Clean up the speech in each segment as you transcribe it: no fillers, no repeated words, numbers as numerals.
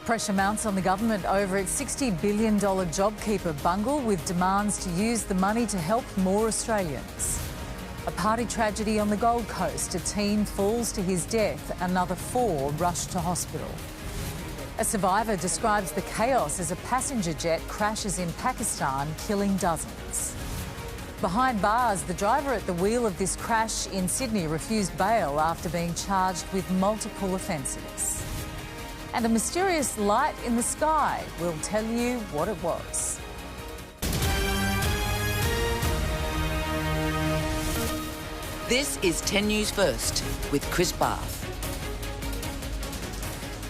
Pressure mounts on the government over its $60 billion JobKeeper bungle, with demands to use the money to help more Australians. A party tragedy on the Gold Coast. A teen falls to his death. Another 4 rushed to hospital. A survivor describes the chaos as a passenger jet crashes in Pakistan, killing dozens. Behind bars, the driver at the wheel of this crash in Sydney refused bail after being charged with multiple offences. And a mysterious light in the sky. We'll tell you what it was. This is 10 News First with Chris Barth.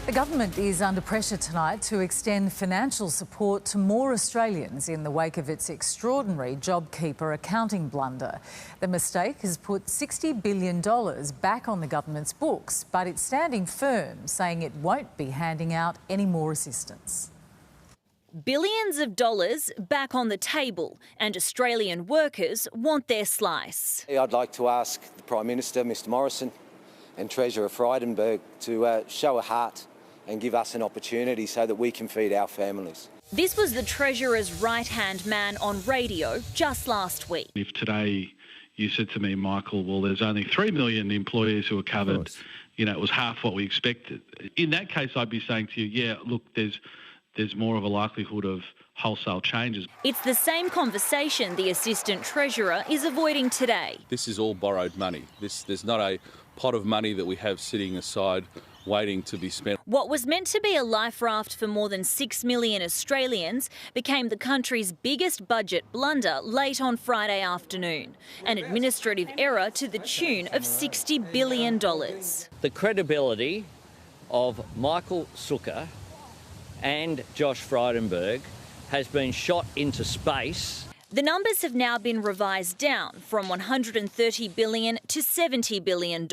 The government is under pressure tonight to extend financial support to more Australians in the wake of its extraordinary JobKeeper accounting blunder. The mistake has put $60 billion back on the government's books, but it's standing firm, saying it won't be handing out any more assistance. Billions of dollars back on the table, and Australian workers want their slice. I'd like to ask the Prime Minister, Mr Morrison, and Treasurer Frydenberg to show a heart and give us an opportunity so that we can feed our families. This was the Treasurer's right-hand man on radio just last week. If today you said to me, Michael, well, there's only 3 million employees who are covered, it was half what we expected. In that case, I'd be saying to you, yeah, look, there's more of a likelihood of wholesale changes. It's the same conversation the Assistant Treasurer is avoiding today. This is all borrowed money. There's not a pot of money that we have sitting aside waiting to be spent. What was meant to be a life raft for more than 6 million Australians became the country's biggest budget blunder late on Friday afternoon. An administrative error to the tune of $60 billion. The credibility of Michael Sukkar and Josh Frydenberg has been shot into space. The numbers have now been revised down from $130 billion to $70 billion,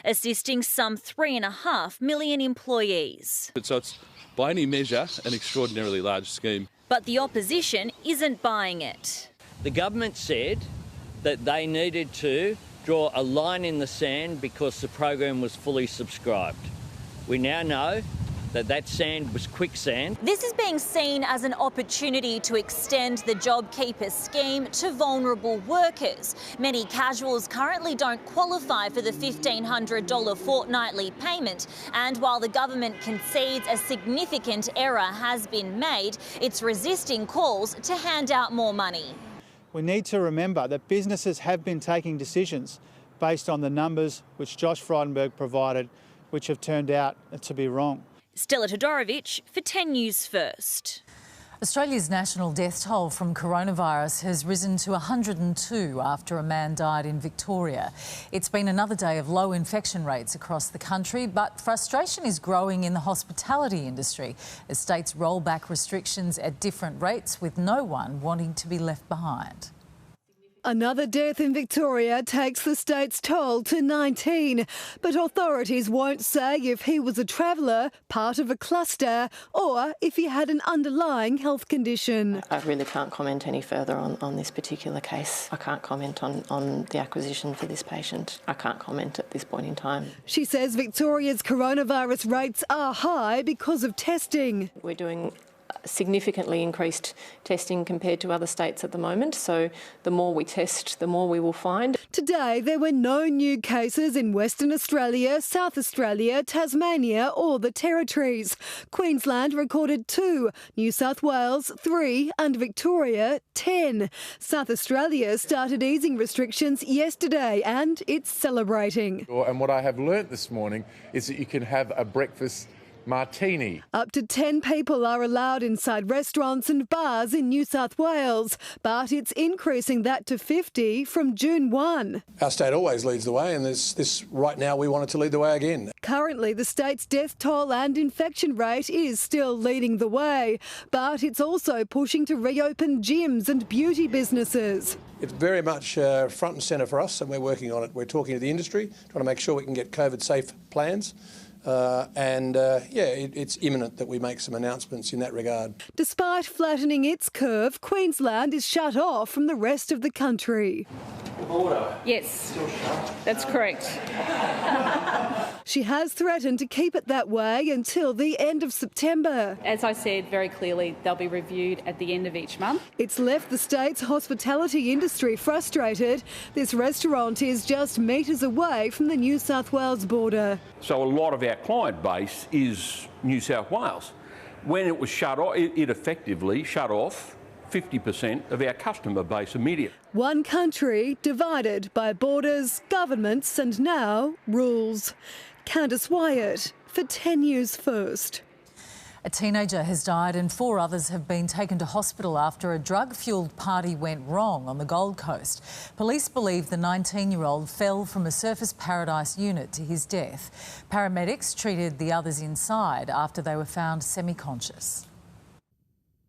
assisting some 3.5 million employees. So it's, by any measure, an extraordinarily large scheme. But the opposition isn't buying it. The government said that they needed to draw a line in the sand because the program was fully subscribed. We now know that sand was quicksand. This is being seen as an opportunity to extend the JobKeeper scheme to vulnerable workers. Many casuals currently don't qualify for the $1,500 fortnightly payment, and while the government concedes a significant error has been made, it's resisting calls to hand out more money. We need to remember that businesses have been taking decisions based on the numbers which Josh Frydenberg provided, which have turned out to be wrong. Stella Todorovic for 10 News First. Australia's national death toll from coronavirus has risen to 102 after a man died in Victoria. It's been another day of low infection rates across the country, but frustration is growing in the hospitality industry as states roll back restrictions at different rates, with no one wanting to be left behind. Another death in Victoria takes the state's toll to 19, but authorities won't say if he was a traveller, part of a cluster, or if he had an underlying health condition. I really can't comment any further on this particular case. I can't comment on the acquisition for this patient. I can't comment at this point in time. She says Victoria's coronavirus rates are high because of testing. We're doing significantly increased testing compared to other states at the moment, so the more we test, the more we will find. Today there were no new cases in Western Australia, South Australia, Tasmania or the Territories. Queensland recorded 2, New South Wales 3 and Victoria 10. South Australia started easing restrictions yesterday and it's celebrating. And what I have learnt this morning is that you can have a breakfast martini. Up to 10 people are allowed inside restaurants and bars in New South Wales, but it's increasing that to 50 from June 1. Our state always leads the way, and this right now we want it to lead the way again. Currently, the state's death toll and infection rate is still leading the way, but it's also pushing to reopen gyms and beauty businesses. It's very much front and centre for us, and we're working on it. We're talking to the industry, trying to make sure we can get COVID-safe plans. It's imminent that we make some announcements in that regard. Despite flattening its curve, Queensland is shut off from the rest of the country. Yes, that's correct. She has threatened to keep it that way until the end of September. As I said very clearly, they'll be reviewed at the end of each month. It's left the state's hospitality industry frustrated. This restaurant is just metres away from the New South Wales border. So a lot of our client base is New South Wales. When it was shut off, it effectively shut off 50% of our customer base immediately. One country divided by borders, governments and now rules. Candice Wyatt for 10 News First. A teenager has died and 4 others have been taken to hospital after a drug-fuelled party went wrong on the Gold Coast. Police believe the 19-year-old fell from a Surfers Paradise unit to his death. Paramedics treated the others inside after they were found semi-conscious.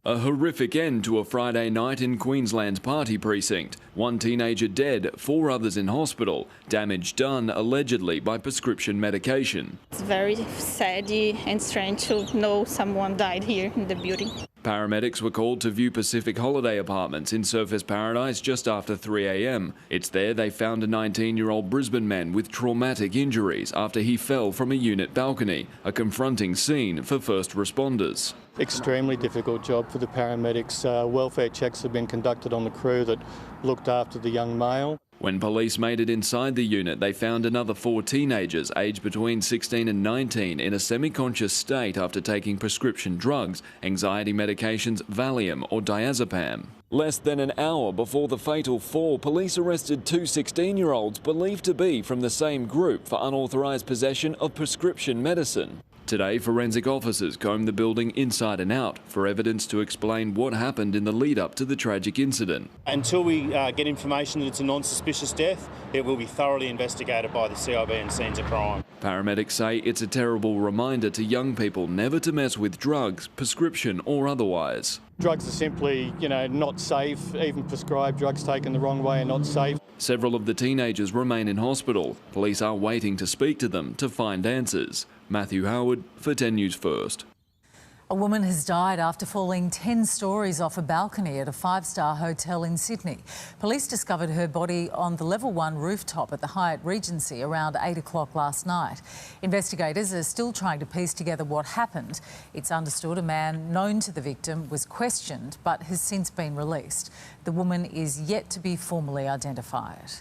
A horrific end to a Friday night in Queensland's party precinct. 1 teenager dead, 4 others in hospital. Damage done allegedly by prescription medication. It's very sad and strange to know someone died here in the building. Paramedics were called to View Pacific holiday apartments in Surfers Paradise just after 3 a.m. It's there they found a 19-year-old Brisbane man with traumatic injuries after he fell from a unit balcony, a confronting scene for first responders. Extremely difficult job for the paramedics. Welfare checks have been conducted on the crew that looked after the young male. When police made it inside the unit, they found another 4 teenagers aged between 16 and 19 in a semi-conscious state after taking prescription drugs, anxiety medications, Valium or diazepam. Less than an hour before the fatal fall, police arrested 2 16-year-olds believed to be from the same group for unauthorised possession of prescription medicine. Today, forensic officers combed the building inside and out for evidence to explain what happened in the lead-up to the tragic incident. Until we get information that it's a non-suspicious death, it will be thoroughly investigated by the CIB and scenes of crime. Paramedics say it's a terrible reminder to young people never to mess with drugs, prescription or otherwise. Drugs are simply, not safe. Even prescribed drugs taken the wrong way are not safe. Several of the teenagers remain in hospital. Police are waiting to speak to them to find answers. Matthew Howard for 10 News First. A woman has died after falling 10 stories off a balcony at a 5-star hotel in Sydney. Police discovered her body on the level 1 rooftop at the Hyatt Regency around 8 o'clock last night. Investigators are still trying to piece together what happened. It's understood a man known to the victim was questioned but has since been released. The woman is yet to be formally identified.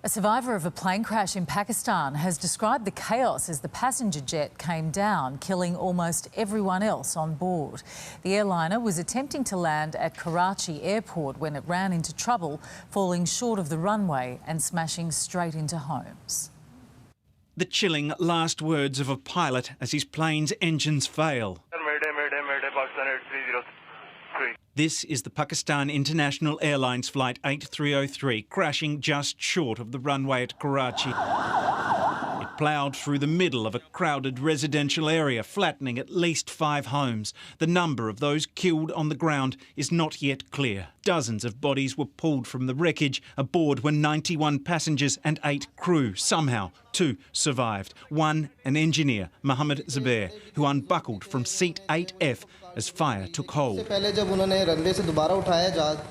A survivor of a plane crash in Pakistan has described the chaos as the passenger jet came down, killing almost everyone else on board. The airliner was attempting to land at Karachi airport when it ran into trouble, falling short of the runway and smashing straight into homes. The chilling last words of a pilot as his plane's engines fail. This is the Pakistan International Airlines Flight 8303 crashing just short of the runway at Karachi. It ploughed through the middle of a crowded residential area, flattening at least 5 homes. The number of those killed on the ground is not yet clear. Dozens of bodies were pulled from the wreckage. Aboard were 91 passengers and 8 crew. Somehow, 2 survived. One, an engineer, Mohammed Zubair, who unbuckled from seat 8F as fire took hold.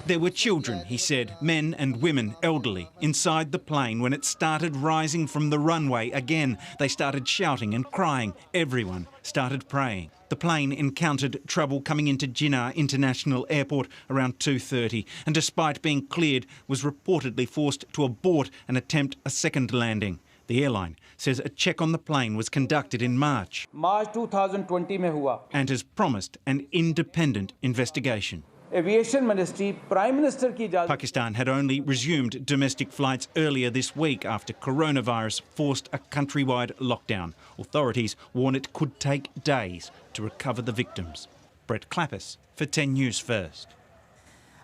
There were children, he said, men and women, elderly, inside the plane when it started rising from the runway again. They started shouting and crying. Everyone started praying. The plane encountered trouble coming into Jinnah International Airport around 2:30 and despite being cleared was reportedly forced to abort and attempt a second landing. The airline says a check on the plane was conducted in March 2020 में हुआ and has promised an independent investigation. Aviation Ministry, Prime Minister की इजाज़त. Pakistan had only resumed domestic flights earlier this week after coronavirus forced a countrywide lockdown. Authorities warn it could take days to recover the victims. Brett Clappis for 10 News First.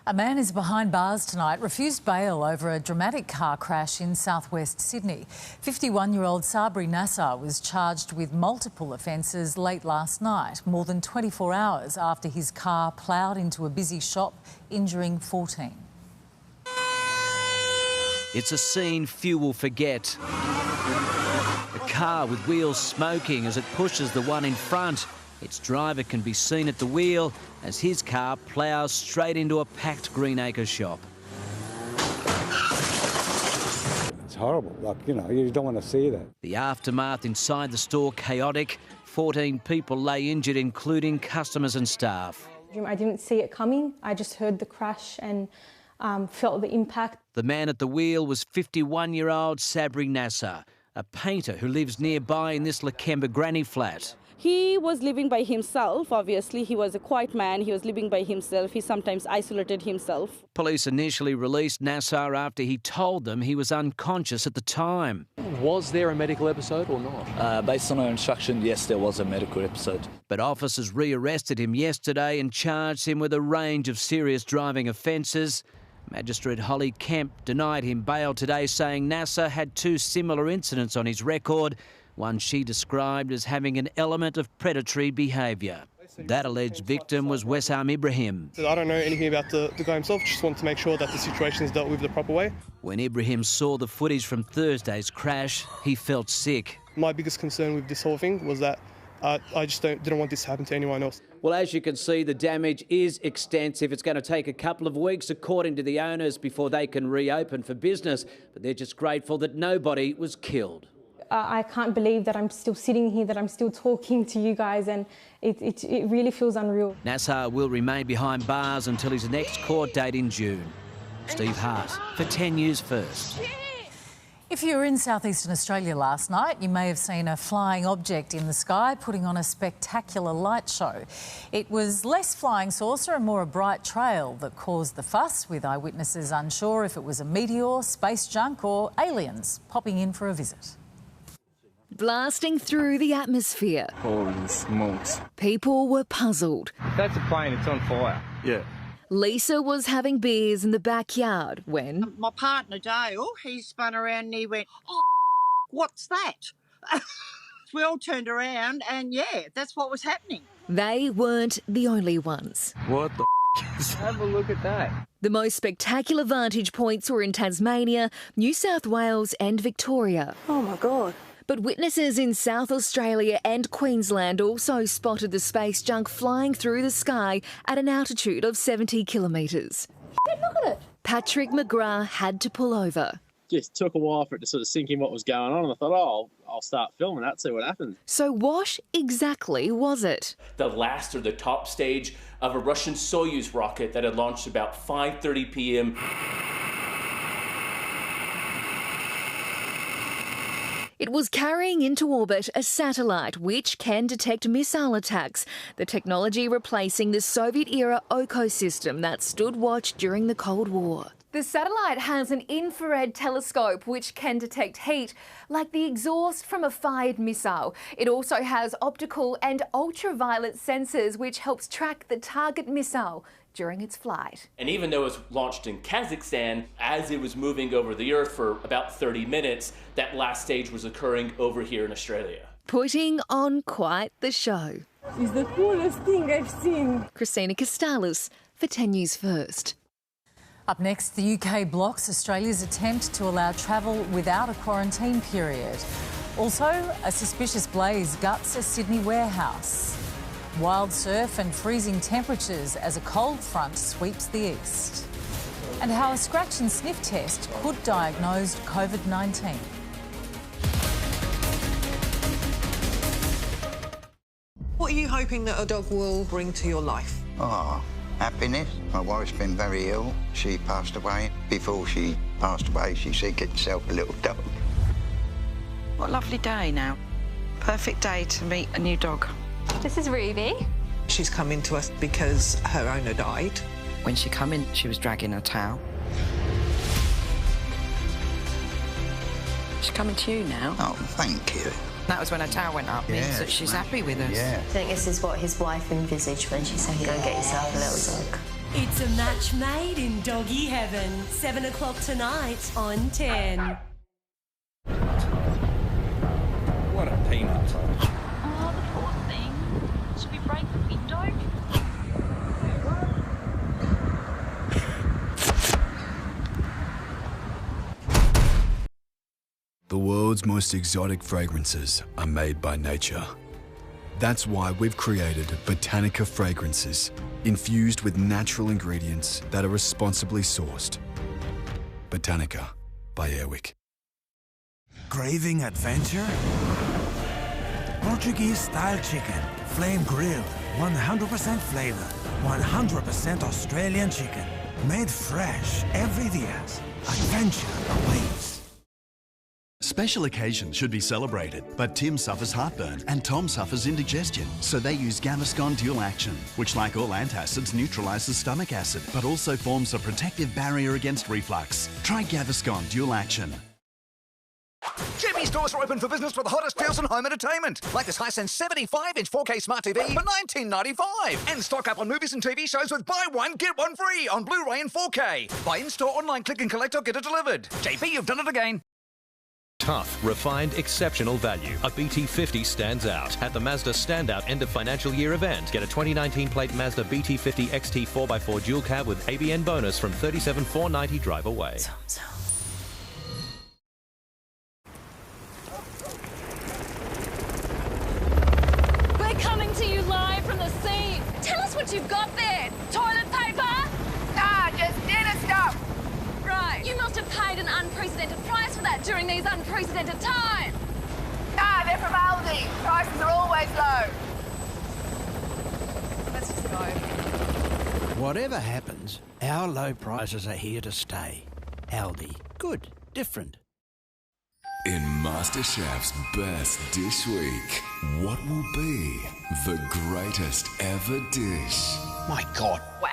A man is behind bars tonight, refused bail over a dramatic car crash in southwest Sydney. 51-year-old Sabri Nassar was charged with multiple offences late last night, more than 24 hours after his car ploughed into a busy shop, injuring 14. It's a scene few will forget. A car with wheels smoking as it pushes the one in front. Its driver can be seen at the wheel as his car ploughs straight into a packed Greenacre shop. horrible. Like, you know, you don't want to see that. The aftermath inside the store chaotic. 14 people lay injured, including customers and staff. I didn't see it coming. I just heard the crash and felt the impact. The man at the wheel was 51-year-old Sabri Nasser, a painter who lives nearby in this Lakemba granny flat. He was living by himself, obviously. He was a quiet man. He was living by himself. He sometimes isolated himself. Police initially released Nasser after he told them he was unconscious at the time. Was there a medical episode or not? Based on our instruction, yes, there was a medical episode. But officers rearrested him yesterday and charged him with a range of serious driving offences. Magistrate Holly Kemp denied him bail today, saying Nasser had 2 similar incidents on his record, one she described as having an element of predatory behaviour. That alleged victim was Wessam Ibrahim. I don't know anything about the guy himself, just want to make sure that the situation is dealt with the proper way. When Ibrahim saw the footage from Thursday's crash, he felt sick. My biggest concern with this whole thing was that I just didn't want this to happen to anyone else. Well, as you can see, the damage is extensive. It's going to take a couple of weeks, according to the owners, before they can reopen for business. But they're just grateful that nobody was killed. I can't believe that I'm still sitting here, that I'm still talking to you guys, and it really feels unreal. Nasser will remain behind bars until his next court date in June. Steve Hart for 10 News First. If you were in southeastern Australia last night, you may have seen a flying object in the sky putting on a spectacular light show. It was less flying saucer and more a bright trail that caused the fuss, with eyewitnesses unsure if it was a meteor, space junk or aliens popping in for a visit. Blasting through the atmosphere. Holy smokes. People were puzzled. That's a plane, it's on fire. Yeah. Lisa was having beers in the backyard when... My partner, Dale, he spun around and he went, "Oh, what's that?" We all turned around and, yeah, that's what was happening. They weren't the only ones. What the Have a look at that. The most spectacular vantage points were in Tasmania, New South Wales and Victoria. Oh, my God. But witnesses in South Australia and Queensland also spotted the space junk flying through the sky at an altitude of 70 kilometres. Look at it. Patrick McGrath had to pull over. Just took a while for it to sort of sink in what was going on, and I thought, oh, I'll start filming that, see what happens. So what exactly was it? The last or the top stage of a Russian Soyuz rocket that had launched about 5:30 p.m. It was carrying into orbit a satellite which can detect missile attacks, the technology replacing the Soviet-era OCO system that stood watch during the Cold War. The satellite has an infrared telescope which can detect heat, like the exhaust from a fired missile. It also has optical and ultraviolet sensors which helps track the target missile during its flight. And even though it was launched in Kazakhstan, as it was moving over the Earth for about 30 minutes, that last stage was occurring over here in Australia. Putting on quite the show. It's the coolest thing I've seen. Christina Costalis for 10 News First. Up next, the UK blocks Australia's attempt to allow travel without a quarantine period. Also, a suspicious blaze guts a Sydney warehouse. Wild surf and freezing temperatures as a cold front sweeps the east. And how a scratch and sniff test could diagnose COVID-19. What are you hoping that a dog will bring to your life? Oh, happiness. My wife's been very ill. She passed away. Before she passed away, she said, get yourself a little dog. What a lovely day now. Perfect day to meet a new dog. This is Ruby. She's come in to us because her owner died. When she came in, she was dragging her tail. She's coming to you now. Oh, thank you. That was when her tail went up. Means that she's happy with us. Yeah. I think this is what his wife envisaged when she said, go and get yourself a little dog. It's a match made in doggy heaven. 7 o'clock tonight on 10. What a peanut. Oh, the poor thing. Should we break the window? The world's most exotic fragrances are made by nature. That's why we've created Botanica fragrances, infused with natural ingredients that are responsibly sourced. Botanica by Airwick. Craving adventure? Portuguese-style chicken, flame-grilled, 100% flavor, 100% Australian chicken, made fresh every day. Adventure awaits. Special occasions should be celebrated, but Tim suffers heartburn and Tom suffers indigestion, so they use Gaviscon Dual Action, which, like all antacids, neutralises stomach acid, but also forms a protective barrier against reflux. Try Gaviscon Dual Action. Jimmy's doors are open for business with the hottest deals in home entertainment. Like this Hisense 75-inch 4K Smart TV for $19.95. And stock up on movies and TV shows with buy one, get one free on Blu-ray and 4K. Buy in-store, online, click and collect or get it delivered. JP, you've done it again. Tough, refined, exceptional value. A BT50 stands out. At the Mazda Standout End of Financial Year event, get a 2019 plate Mazda BT50 XT 4x4 dual cab with ABN bonus from $37,490 drive away. We're coming to you live from the scene. Tell us what you've got there. Toilet paper? Nah, just dinner stuff. Right. You must have paid an unprecedented price for that during these unprecedented times. Nah, they're from Aldi. Prices are always low. Let's just go. Whatever happens, our low prices are here to stay. Aldi. Good. Different. In MasterChef's Best Dish Week, what will be the greatest ever dish? My God. Wow.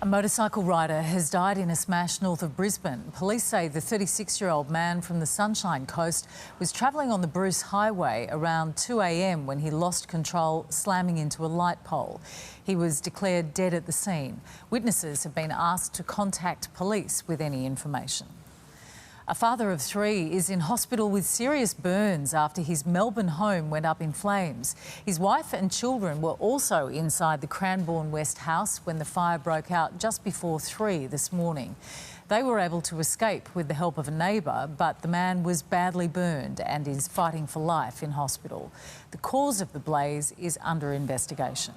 A motorcycle rider has died in a smash north of Brisbane. Police say the 36-year-old man from the Sunshine Coast was travelling on the Bruce Highway around 2 a.m. when he lost control, slamming into a light pole. He was declared dead at the scene. Witnesses have been asked to contact police with any information. A father of 3 is in hospital with serious burns after his Melbourne home went up in flames. His wife and children were also inside the Cranbourne West house when the fire broke out just before 3 this morning. They were able to escape with the help of a neighbour, but the man was badly burned and is fighting for life in hospital. The cause of the blaze is under investigation.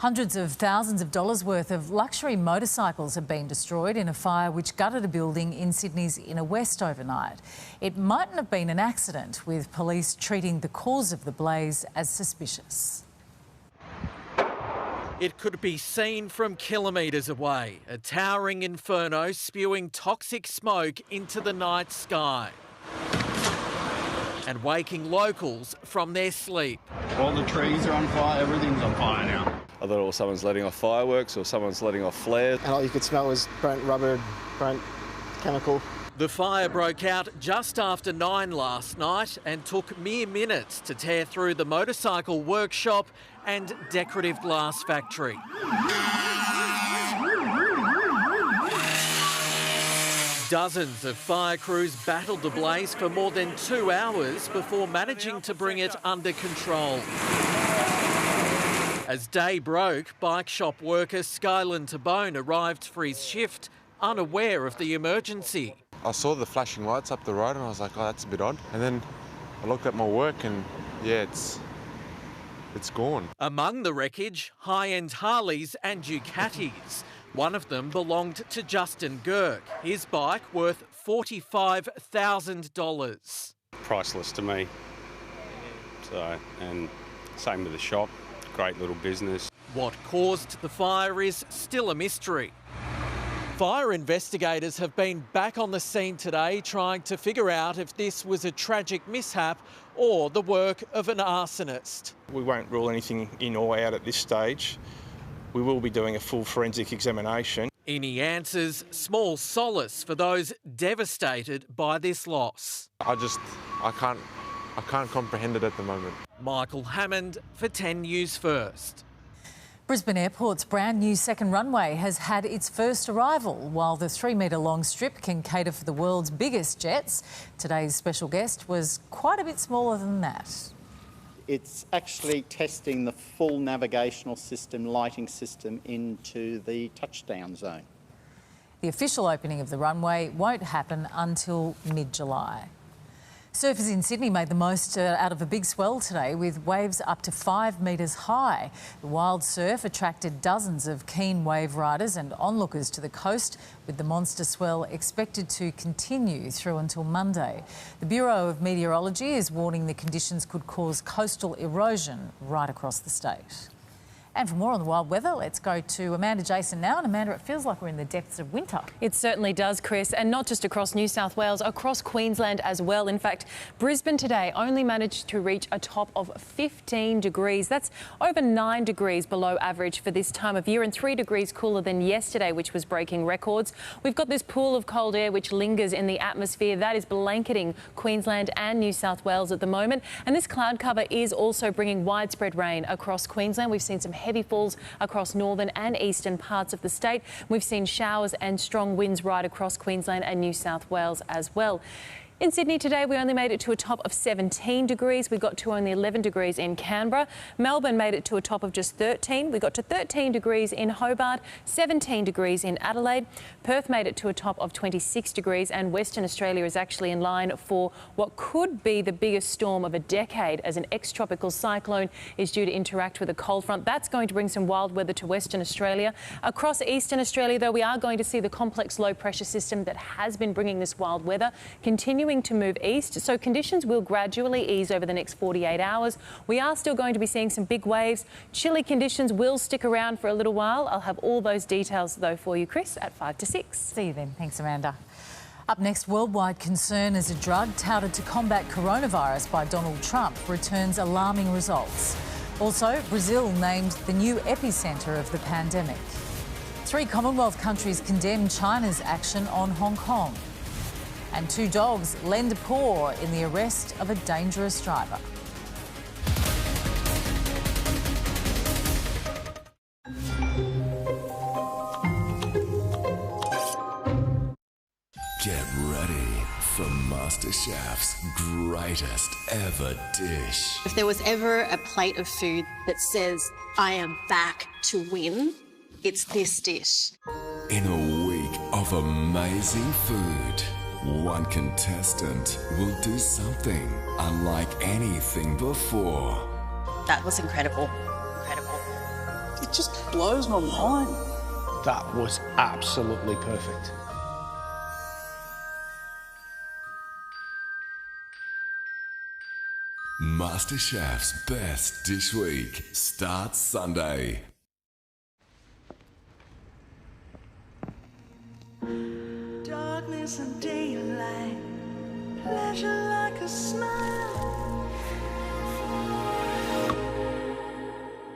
Hundreds of thousands of dollars worth of luxury motorcycles have been destroyed in a fire which gutted a building in Sydney's inner west overnight. It mightn't have been an accident, with police treating the cause of the blaze as suspicious. It could be seen from kilometres away, a towering inferno spewing toxic smoke into the night sky and waking locals from their sleep. All the trees are on fire, everything's on fire now. I thought it was someone's letting off fireworks or someone's letting off flares. And all you could smell was burnt rubber, burnt chemical. The fire broke out just after 9 last night and took mere minutes to tear through the motorcycle workshop and decorative glass factory. Dozens of fire crews battled the blaze for more than 2 hours before managing to bring it under control. As day broke, bike shop worker Skyland Tabone arrived for his shift, unaware of the emergency. I saw the flashing lights up the road and I was like, oh, that's a bit odd. And then I looked at my work and, yeah, it's gone. Among the wreckage, high-end Harleys and Ducatis. One of them belonged to Justin Girk, his bike worth $45,000. Priceless to me. So, and same with the shop. Great little business. What caused the fire is still a mystery. Fire investigators have been back on the scene today trying to figure out if this was a tragic mishap or the work of an arsonist. We won't rule anything in or out at this stage. We will be doing a full forensic examination. Any answers, small solace for those devastated by this loss. I can't comprehend it at the moment. Michael Hammond for 10 News First. Brisbane Airport's brand new second runway has had its first arrival. While the 3-metre-long strip can cater for the world's biggest jets, today's special guest was quite a bit smaller than that. It's actually testing the full navigational system, lighting system into the touchdown zone. The official opening of the runway won't happen until mid-July. Surfers in Sydney made the most out of a big swell today with waves up to 5 metres high. The wild surf attracted dozens of keen wave riders and onlookers to the coast, with the monster swell expected to continue through until Monday. The Bureau of Meteorology is warning the conditions could cause coastal erosion right across the state. And for more on the wild weather, let's go to Amanda Jason now. And Amanda, it feels like we're in the depths of winter. It certainly does, Chris, and not just across New South Wales, across Queensland as well. In fact, Brisbane today only managed to reach a top of 15 degrees. That's over 9 degrees below average for this time of year and 3 degrees cooler than yesterday, which was breaking records. We've got this pool of cold air which lingers in the atmosphere. That is blanketing Queensland and New South Wales at the moment. And this cloud cover is also bringing widespread rain across Queensland. We've seen some heavy falls across northern and eastern parts of the state. We've seen showers and strong winds right across Queensland and New South Wales as well. In Sydney today, we only made it to a top of 17 degrees. We got to only 11 degrees in Canberra. Melbourne made it to a top of just 13. We got to 13 degrees in Hobart, 17 degrees in Adelaide. Perth made it to a top of 26 degrees, and Western Australia is actually in line for what could be the biggest storm of a decade, as an ex-tropical cyclone is due to interact with a cold front. That's going to bring some wild weather to Western Australia. Across Eastern Australia, though, we are going to see the complex low pressure system that has been bringing this wild weather continuing to move east, so conditions will gradually ease over the next 48 hours. We are still going to be seeing some big waves. Chilly conditions will stick around for a little while. I'll have all those details, though, for you, Chris, at 5 to 6. See you then. Thanks, Amanda. Up next, worldwide concern as a drug touted to combat coronavirus by Donald Trump returns alarming results. Also, Brazil named the new epicentre of the pandemic. 3 Commonwealth countries condemn China's action on Hong Kong. And 2 dogs lend a paw in the arrest of a dangerous driver. Get ready for MasterChef's greatest ever dish. If there was ever a plate of food that says, I am back to win, it's this dish. In a week of amazing food, one contestant will do something unlike anything before. That was incredible. Incredible. It just blows my mind. That was absolutely perfect. MasterChef's Best Dish Week starts Sunday. Darkness and daylight, pleasure like a smile.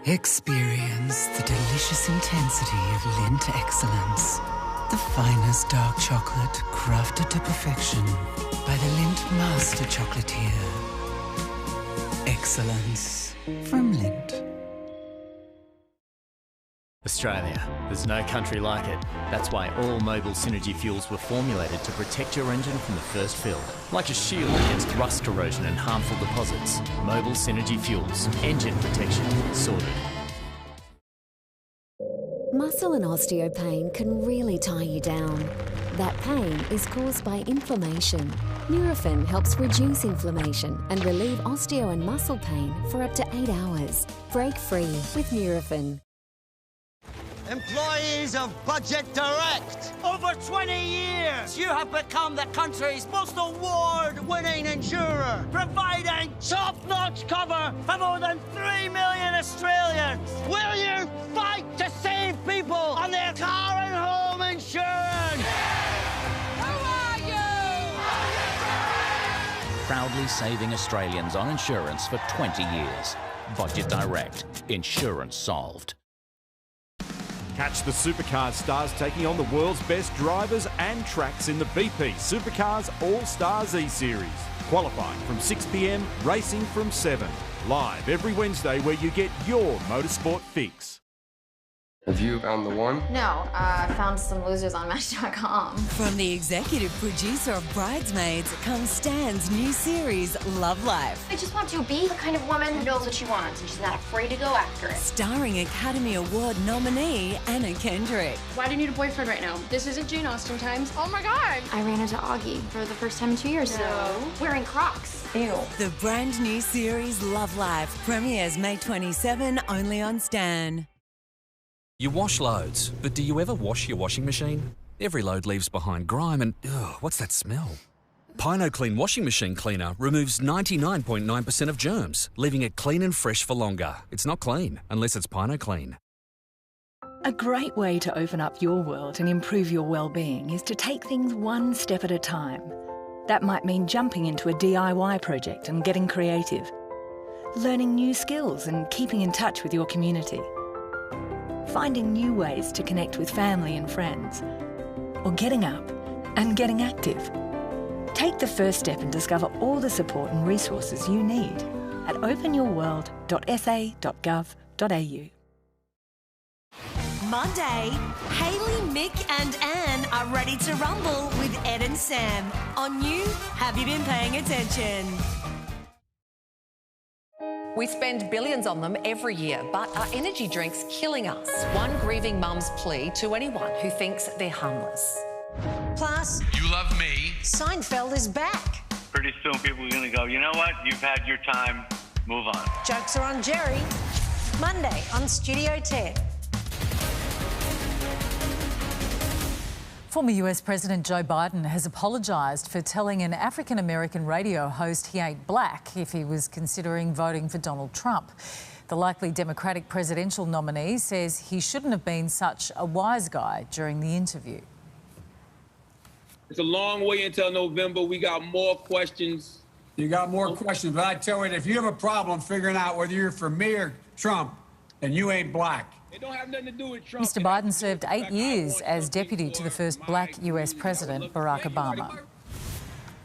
Experience the delicious intensity of Lindt Excellence. The finest dark chocolate crafted to perfection by the Lindt Master Chocolatier. Excellence from Lindt. Australia, there's no country like it. That's why all Mobil Synergy fuels were formulated to protect your engine from the first fill. Like a shield against rust corrosion and harmful deposits. Mobil Synergy fuels. Engine protection sorted. Muscle and osteopain can really tie you down. That pain is caused by inflammation. Nurofen helps reduce inflammation and relieve osteo and muscle pain for up to 8 hours. Break free with Nurofen. Employees of Budget Direct. Over 20 years, you have become the country's most award-winning insurer, providing top-notch cover for more than 3 million Australians. Will you fight to save people on their car and home insurance? Who are you? Proudly saving Australians on insurance for 20 years. Budget Direct. Insurance solved. Catch the Supercars stars taking on the world's best drivers and tracks in the BP Supercars All-Stars E-Series. Qualifying from 6 p.m, racing from 7. Live every Wednesday where you get your motorsport fix. Have you found the one? No, I found some losers on Match.com. From the executive producer of Bridesmaids comes Stan's new series, Love Life. I just want to be the kind of woman who knows what she wants and she's not afraid to go after it. Starring Academy Award nominee Anna Kendrick. Why do you need a boyfriend right now? This isn't Jane Austen times. Oh my God! I ran into Augie for the first time in 2 years. No. Wearing Crocs. Ew. The brand new series, Love Life, premieres May 27, only on Stan. You wash loads, but do you ever wash your washing machine? Every load leaves behind grime and, what's that smell? PinoClean Washing Machine Cleaner removes 99.9% of germs, leaving it clean and fresh for longer. It's not clean unless it's PinoClean. A great way to open up your world and improve your well-being is to take things one step at a time. That might mean jumping into a DIY project and getting creative, learning new skills and keeping in touch with your community, finding new ways to connect with family and friends, or getting up and getting active. Take the first step and discover all the support and resources you need at openyourworld.sa.gov.au. Monday, Hayley, Mick and Anne are ready to rumble with Ed and Sam. On New, have you been paying attention? We spend billions on them every year, but are energy drinks killing us? One grieving mum's plea to anyone who thinks they're harmless. Plus, you love me. Seinfeld is back. Pretty soon people are going to go, you know what? You've had your time. Move on. Jokes are on Jerry. Monday on Studio 10. Former US President Joe Biden has apologised for telling an African-American radio host he ain't black if he was considering voting for Donald Trump. The likely Democratic presidential nominee says he shouldn't have been such a wise guy during the interview. It's a long way until November. We got more questions. You got more questions, but I tell you, if you have a problem figuring out whether you're for me or Trump, then you ain't black. It don't have nothing to do with Trump. Mr Biden served 8 years as deputy to the first black US president, Barack Obama.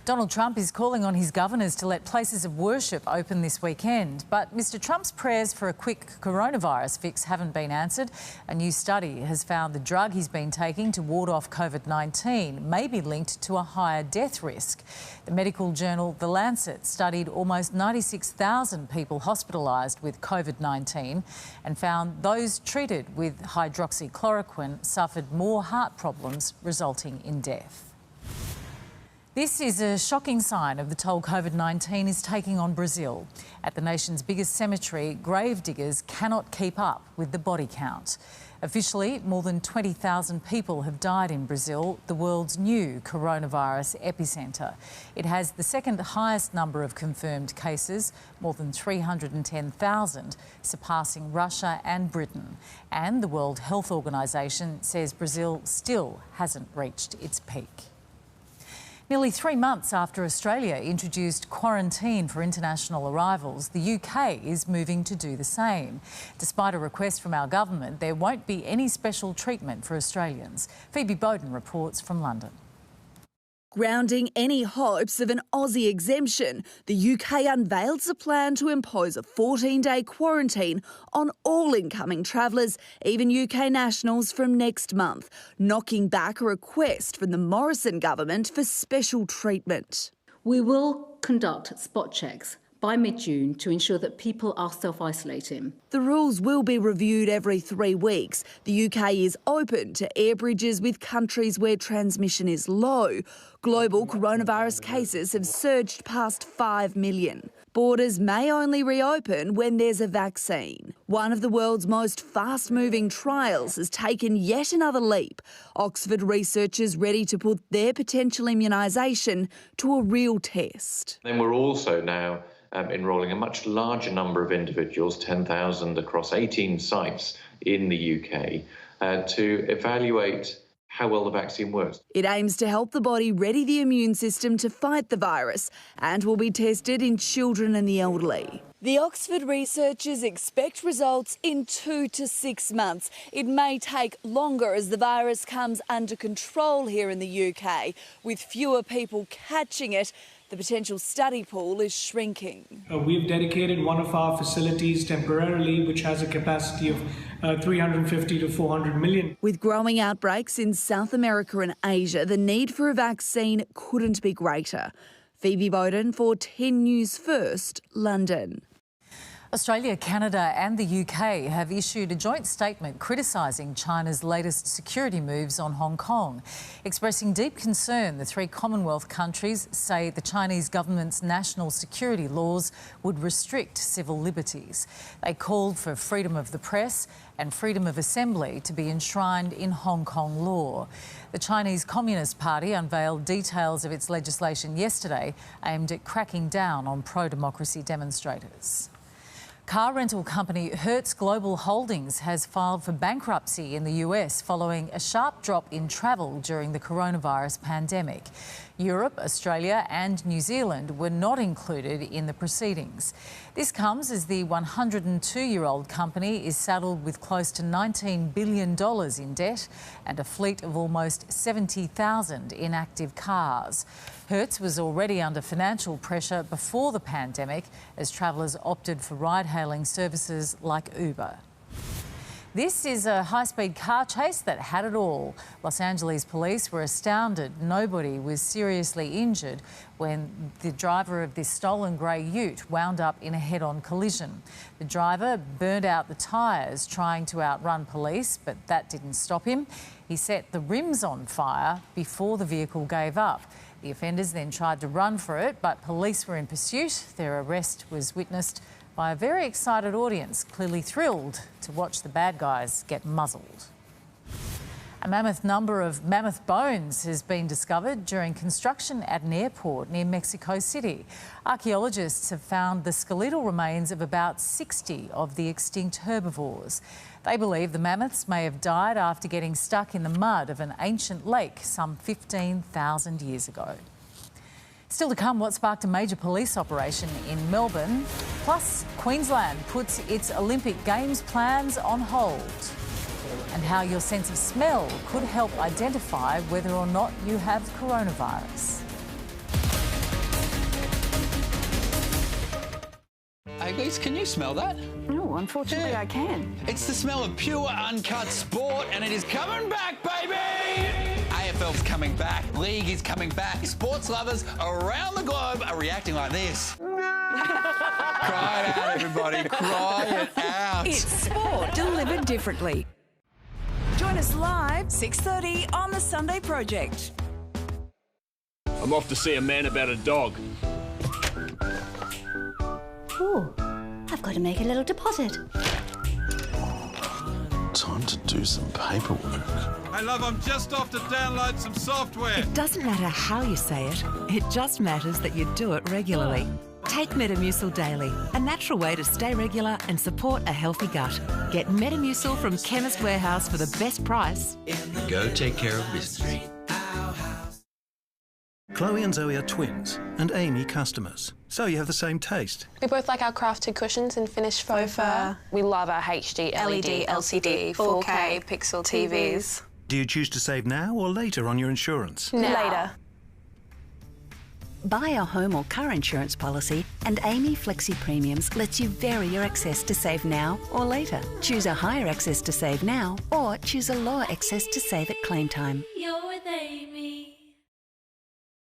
Donald Trump is calling on his governors to let places of worship open this weekend. But Mr Trump's prayers for a quick coronavirus fix haven't been answered. A new study has found the drug he's been taking to ward off COVID-19 may be linked to a higher death risk. The medical journal The Lancet studied almost 96,000 people hospitalised with COVID-19 and found those treated with hydroxychloroquine suffered more heart problems, resulting in death. This is a shocking sign of the toll COVID-19 is taking on Brazil. At the nation's biggest cemetery, grave diggers cannot keep up with the body count. Officially, more than 20,000 people have died in Brazil, the world's new coronavirus epicentre. It has the second highest number of confirmed cases, more than 310,000, surpassing Russia and Britain. And the World Health Organisation says Brazil still hasn't reached its peak. Nearly 3 months after Australia introduced quarantine for international arrivals, the UK is moving to do the same. Despite a request from our government, there won't be any special treatment for Australians. Phoebe Bowden reports from London. Grounding any hopes of an Aussie exemption, the UK unveils a plan to impose a 14-day quarantine on all incoming travellers, even UK nationals, from next month, knocking back a request from the Morrison government for special treatment. We will conduct spot checks by mid-June to ensure that people are self-isolating. The rules will be reviewed every 3 weeks. The UK is open to air bridges with countries where transmission is low. Global coronavirus cases have surged past 5 million. Borders may only reopen when there's a vaccine. One of the world's most fast-moving trials has taken yet another leap. Oxford researchers ready to put their potential immunisation to a real test. Then we're also now enrolling a much larger number of individuals, 10,000 across 18 sites in the UK, to evaluate how well the vaccine works. It aims to help the body ready the immune system to fight the virus and will be tested in children and the elderly. The Oxford researchers expect results in 2 to 6 months. It may take longer as the virus comes under control here in the UK, with fewer people catching it The potential study pool is shrinking. We've dedicated one of our facilities temporarily, which has a capacity of 350 to 400 million. With growing outbreaks in South America and Asia, the need for a vaccine couldn't be greater. Phoebe Bowden for 10 News First, London. Australia, Canada and the UK have issued a joint statement criticising China's latest security moves on Hong Kong. Expressing deep concern, the three Commonwealth countries say the Chinese government's national security laws would restrict civil liberties. They called for freedom of the press and freedom of assembly to be enshrined in Hong Kong law. The Chinese Communist Party unveiled details of its legislation yesterday aimed at cracking down on pro-democracy demonstrators. Car rental company Hertz Global Holdings has filed for bankruptcy in the US following a sharp drop in travel during the coronavirus pandemic. Europe, Australia and New Zealand were not included in the proceedings. This comes as the 102-year-old company is saddled with close to $19 billion in debt and a fleet of almost 70,000 inactive cars. Hertz was already under financial pressure before the pandemic as travellers opted for ride-hailing services like Uber. This is a high-speed car chase that had it all. Los Angeles police were astounded nobody was seriously injured when the driver of this stolen grey ute wound up in a head-on collision. The driver burned out the tyres trying to outrun police, but that didn't stop him. He set the rims on fire before the vehicle gave up. The offenders then tried to run for it, but police were in pursuit. Their arrest was witnessed by a very excited audience, clearly thrilled to watch the bad guys get muzzled. A mammoth number of mammoth bones has been discovered during construction at an airport near Mexico City. Archaeologists have found the skeletal remains of about 60 of the extinct herbivores. They believe the mammoths may have died after getting stuck in the mud of an ancient lake some 15,000 years ago. Still to come, what sparked a major police operation in Melbourne. Plus, Queensland puts its Olympic Games plans on hold. And how your sense of smell could help identify whether or not you have coronavirus. Hey guys, can you smell that? No, unfortunately I can. It's the smell of pure, uncut sport, and it is coming back, baby! AFL's coming back, league is coming back. Sports lovers around the globe are reacting like this. Cry it out, everybody, cry it out. It's sport delivered differently. Join us live, 6:30 on The Sunday Project. I'm off to see a man about a dog. Ooh, I've got to make a little deposit. Time to do some paperwork. Hey love, I'm just off to download some software. It doesn't matter how you say it, it just matters that you do it regularly. Take Metamucil daily, a natural way to stay regular and support a healthy gut. Get Metamucil from Chemist Warehouse for the best price. Go take care of business. Chloe and Zoe are twins and Amy customers, so you have the same taste. We both like our crafted cushions and finished faux fur. We love our HD, LED, LCD, 4K pixel TVs. Do you choose to save now or later on your insurance? Later. Buy a home or car insurance policy and Amy Flexi Premiums lets you vary your excess to save now or later. Choose a higher excess to save now or choose a lower excess to save at claim time. You're with Amy.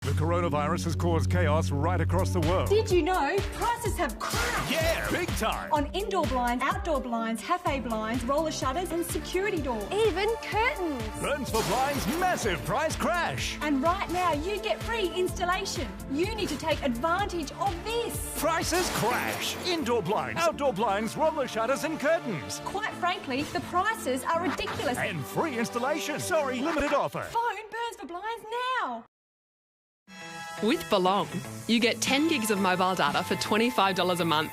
The coronavirus has caused chaos right across the world. Did you know prices have crashed? Yeah, big time. On indoor blinds, outdoor blinds, cafe blinds, roller shutters and security doors. Even curtains. Burns for Blinds, massive price crash. And right now you get free installation. You need to take advantage of this. Prices crash. Indoor blinds, outdoor blinds, roller shutters and curtains. Quite frankly, the prices are ridiculous. And free installation. Sorry, limited offer. Phone Burns for Blinds now. With Belong, you get 10 gigs of mobile data for $25 a month.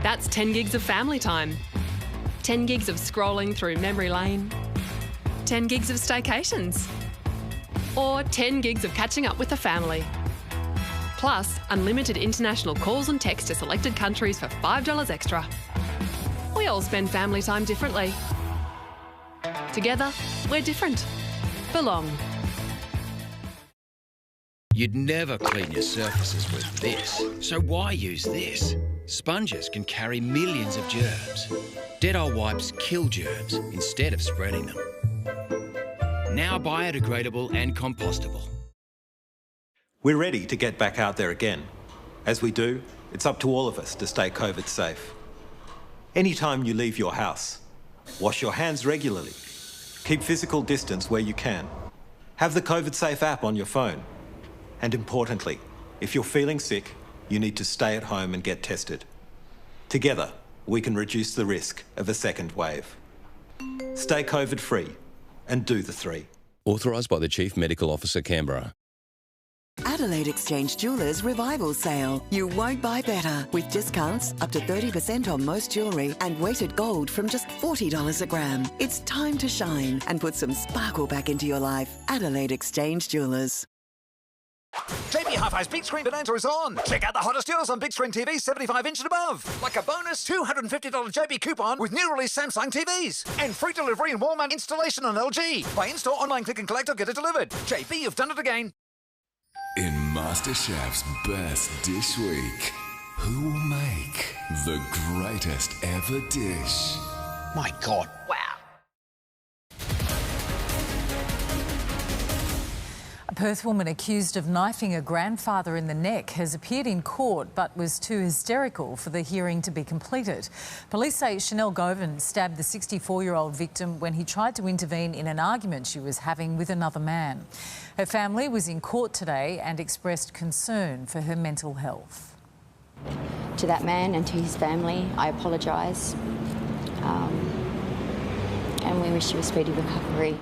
That's 10 gigs of family time, 10 gigs of scrolling through memory lane, 10 gigs of staycations, or 10 gigs of catching up with the family. Plus, unlimited international calls and texts to selected countries for $5 extra. We all spend family time differently. Together, we're different. Belong. You'd never clean your surfaces with this, so why use this? Sponges can carry millions of germs. Dettol wipes kill germs instead of spreading them. Now biodegradable and compostable. We're ready to get back out there again. As we do, it's up to all of us to stay COVID safe. Anytime you leave your house, wash your hands regularly. Keep physical distance where you can. Have the COVID Safe app on your phone. And importantly, if you're feeling sick, you need to stay at home and get tested. Together, we can reduce the risk of a second wave. Stay COVID-free and do the 3. Authorised by the Chief Medical Officer, Canberra. Adelaide Exchange Jewellers Revival Sale. You won't buy better, with discounts up to 30% on most jewellery and weighted gold from just $40 a gram. It's time to shine and put some sparkle back into your life. Adelaide Exchange Jewellers. JB Hi-Fi's Big Screen Bonanza is on. Check out the hottest deals on big screen TVs 75-inch and above. Like a bonus $250 JB coupon with new release Samsung TVs. And free delivery and Walmart installation on LG. Buy in-store, online, click and collect or get it delivered. JB, you've done it again. In MasterChef's Best Dish Week, who will make the greatest ever dish? My God. Wow. A Perth woman accused of knifing a grandfather in the neck has appeared in court but was too hysterical for the hearing to be completed. Police say Chanel Govan stabbed the 64-year-old victim when he tried to intervene in an argument she was having with another man. Her family was in court today and expressed concern for her mental health. To that man and to his family, I apologise, and we wish you a speedy recovery.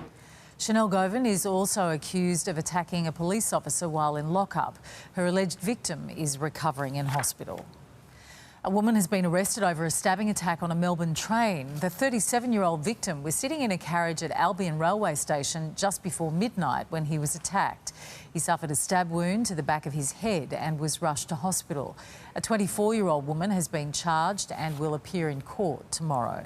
Chanel Govan is also accused of attacking a police officer while in lockup. Her alleged victim is recovering in hospital. A woman has been arrested over a stabbing attack on a Melbourne train. The 37-year-old victim was sitting in a carriage at Albion railway station just before midnight when he was attacked. He suffered a stab wound to the back of his head and was rushed to hospital. A 24-year-old woman has been charged and will appear in court tomorrow.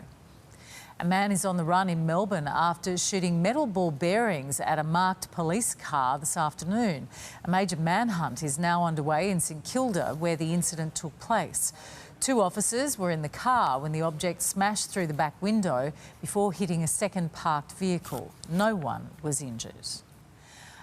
A man is on the run in Melbourne after shooting metal ball bearings at a marked police car this afternoon. A major manhunt is now underway in St Kilda, where the incident took place. 2 officers were in the car when the object smashed through the back window before hitting a second parked vehicle. No one was injured.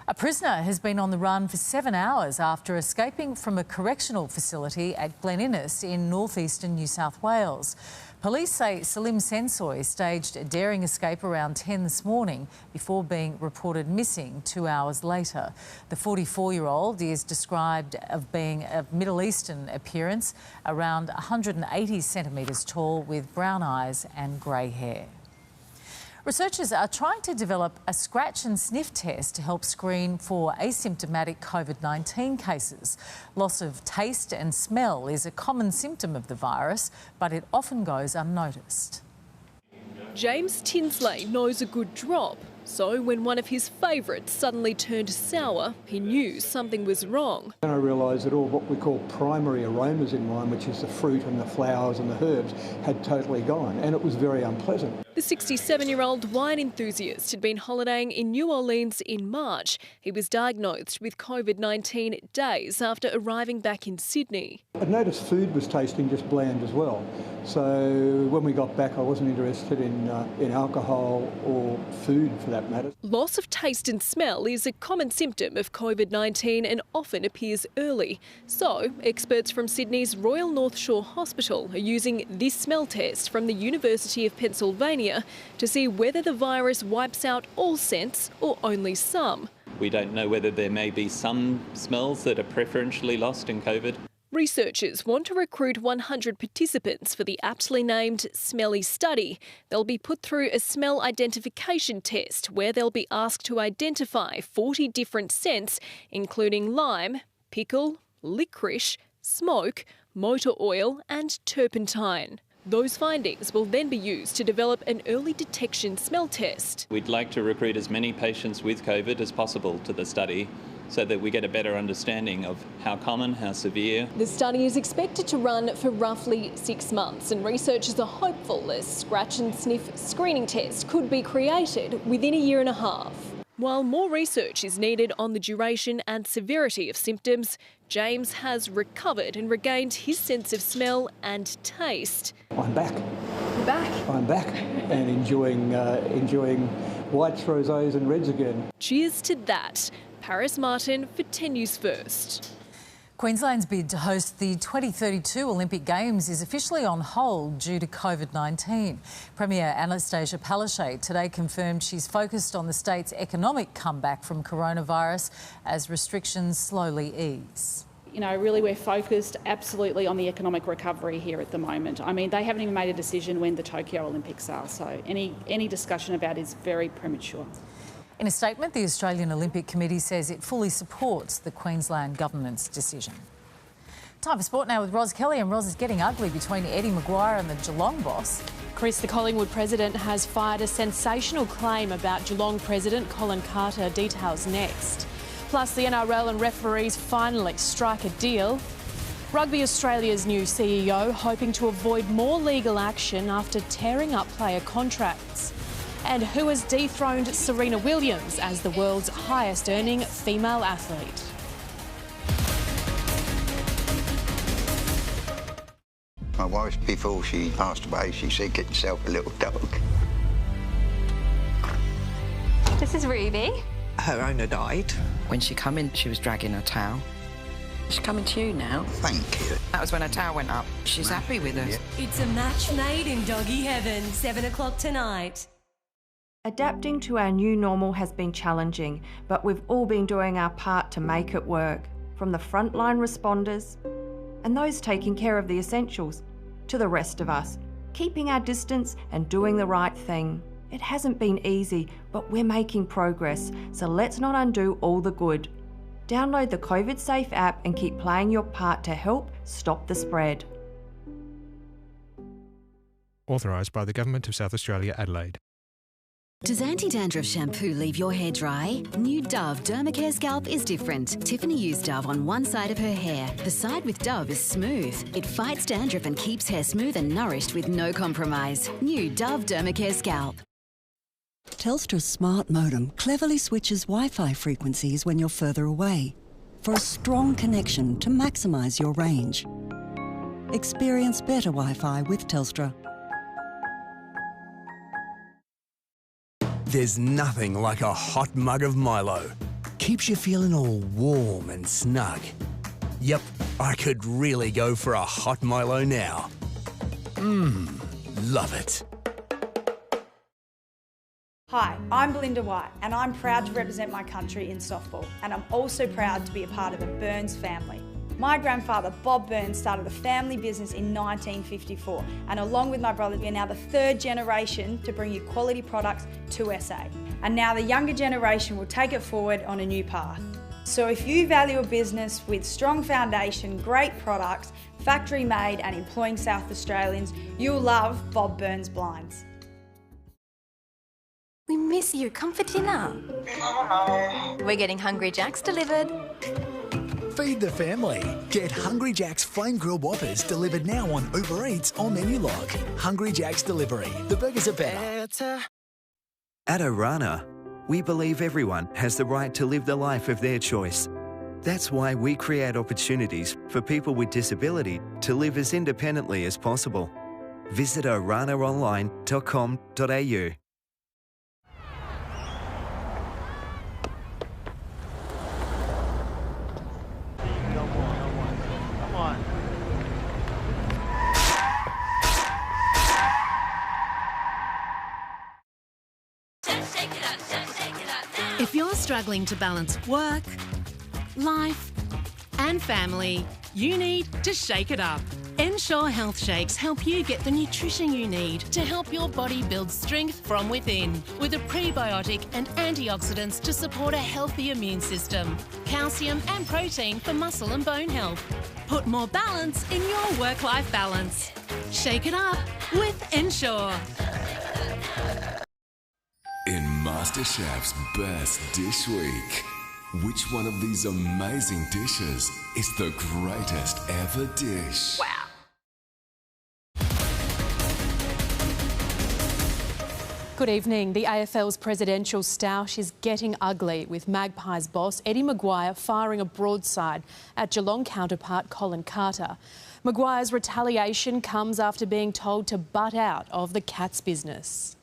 A prisoner has been on the run for 7 hours after escaping from a correctional facility at Glen Innes in northeastern New South Wales. Police say Salim Sensoy staged a daring escape around 10 this morning before being reported missing 2 hours later. The 44-year-old is described as being of Middle Eastern appearance, around 180 centimetres tall, with brown eyes and grey hair. Researchers are trying to develop a scratch and sniff test to help screen for asymptomatic COVID-19 cases. Loss of taste and smell is a common symptom of the virus, but it often goes unnoticed. James Tinsley knows a good drop, so when one of his favourites suddenly turned sour, he knew something was wrong. Then I realised that all what we call primary aromas in wine, which is the fruit and the flowers and the herbs, had totally gone, and it was very unpleasant. The 67-year-old wine enthusiast had been holidaying in New Orleans in March. He was diagnosed with COVID-19 days after arriving back in Sydney. I noticed food was tasting just bland as well. So when we got back, I wasn't interested in alcohol or food for that matter. Loss of taste and smell is a common symptom of COVID-19 and often appears early. So experts from Sydney's Royal North Shore Hospital are using this smell test from the University of Pennsylvania to see whether the virus wipes out all scents or only some. We don't know whether there may be some smells that are preferentially lost in COVID. Researchers want to recruit 100 participants for the aptly named Smelly Study. They'll be put through a smell identification test where they'll be asked to identify 40 different scents, including lime, pickle, licorice, smoke, motor oil and turpentine. Those findings will then be used to develop an early detection smell test. We'd like to recruit as many patients with COVID as possible to the study so that we get a better understanding of how common, how severe. The study is expected to run for roughly 6 months, and researchers are hopeful a scratch and sniff screening test could be created within a year and a half. While more research is needed on the duration and severity of symptoms, James has recovered and regained his sense of smell and taste. I'm back. You're back? I'm back and enjoying whites, rosés and reds again. Cheers to that. Paris Martin for 10 News First. Queensland's bid to host the 2032 Olympic Games is officially on hold due to COVID-19. Premier Anastasia Palaszczuk today confirmed she's focused on the state's economic comeback from coronavirus as restrictions slowly ease. You know, really we're focused absolutely on the economic recovery here at the moment. I mean, they haven't even made a decision when the Tokyo Olympics are, so any discussion about it is very premature. In a statement, the Australian Olympic Committee says it fully supports the Queensland government's decision. Time for sport now with Ros Kelly, and Ros is getting ugly between Eddie Maguire and the Geelong boss. Chris, the Collingwood president has fired a sensational claim about Geelong president Colin Carter. Details next. Plus, the NRL and referees finally strike a deal. Rugby Australia's new CEO hoping to avoid more legal action after tearing up player contracts. And who has dethroned Serena Williams as the world's highest earning female athlete? My wife, before she passed away, she said, get yourself a little dog. This is Ruby. Her owner died. When she come in, she was dragging her towel. She's coming to you now. Thank you. That was when her towel went up. She's happy with us. Yeah. It's a match made in doggy heaven, 7 o'clock tonight. Adapting to our new normal has been challenging, but we've all been doing our part to make it work, from the frontline responders and those taking care of the essentials, to the rest of us, keeping our distance and doing the right thing. It hasn't been easy, but we're making progress, so let's not undo all the good. Download the COVID Safe app and keep playing your part to help stop the spread. Authorised by the Government of South Australia, Adelaide. Does anti-dandruff shampoo leave your hair dry? New Dove Dermacare Scalp is different. Tiffany used Dove on one side of her hair. The side with Dove is smooth. It fights dandruff and keeps hair smooth and nourished with no compromise. New Dove Dermacare Scalp. Telstra's smart modem cleverly switches Wi-Fi frequencies when you're further away for a strong connection to maximise your range. Experience better Wi-Fi with Telstra. There's nothing like a hot mug of Milo. Keeps you feeling all warm and snug. Yep, I could really go for a hot Milo now. Love it. Hi, I'm Belinda White and I'm proud to represent my country in softball, and I'm also proud to be a part of the Burns family. My grandfather, Bob Burns, started a family business in 1954, and along with my brother, we're now the third generation to bring you quality products to SA. And now the younger generation will take it forward on a new path. So if you value a business with strong foundation, great products, factory made and employing South Australians, you'll love Bob Burns Blinds. We miss you. Come for dinner. We're getting Hungry Jack's delivered. Feed the family. Get Hungry Jack's Flame Grill Whoppers delivered now on Uber Eats or Menulog. Hungry Jack's Delivery. The burgers are better. At Orana, we believe everyone has the right to live the life of their choice. That's why we create opportunities for people with disability to live as independently as possible. Visit oranaonline.com.au. If you're struggling to balance work, life and family, you need to shake it up. Ensure Health Shakes help you get the nutrition you need to help your body build strength from within, with a prebiotic and antioxidants to support a healthy immune system, calcium and protein for muscle and bone health. Put more balance in your work-life balance. Shake it up with Ensure. In MasterChef's Best Dish Week, which one of these amazing dishes is the greatest ever dish? Wow. Good evening. The AFL's presidential stoush is getting ugly, with Magpies boss Eddie Maguire firing a broadside at Geelong counterpart Colin Carter. Maguire's retaliation comes after being told to butt out of the Cats business.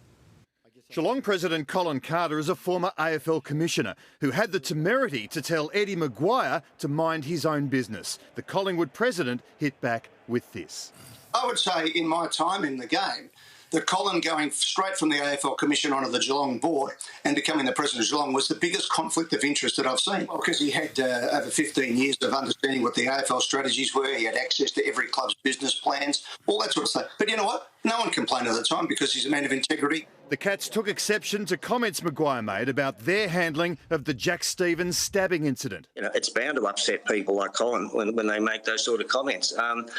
Geelong President Colin Carter is a former AFL commissioner who had the temerity to tell Eddie Maguire to mind his own business. The Collingwood president hit back with this. I would say in my time in the game, that Colin going straight from the AFL Commission onto the Geelong board and becoming the president of Geelong was the biggest conflict of interest that I've seen. Because he had over 15 years of understanding what the AFL strategies were. He had access to every club's business plans, all that sort of stuff. But you know what? No one complained at the time because he's a man of integrity. The Cats took exception to comments Maguire made about their handling of the Jack Stevens stabbing incident. You know, it's bound to upset people like Colin when they make those sort of comments.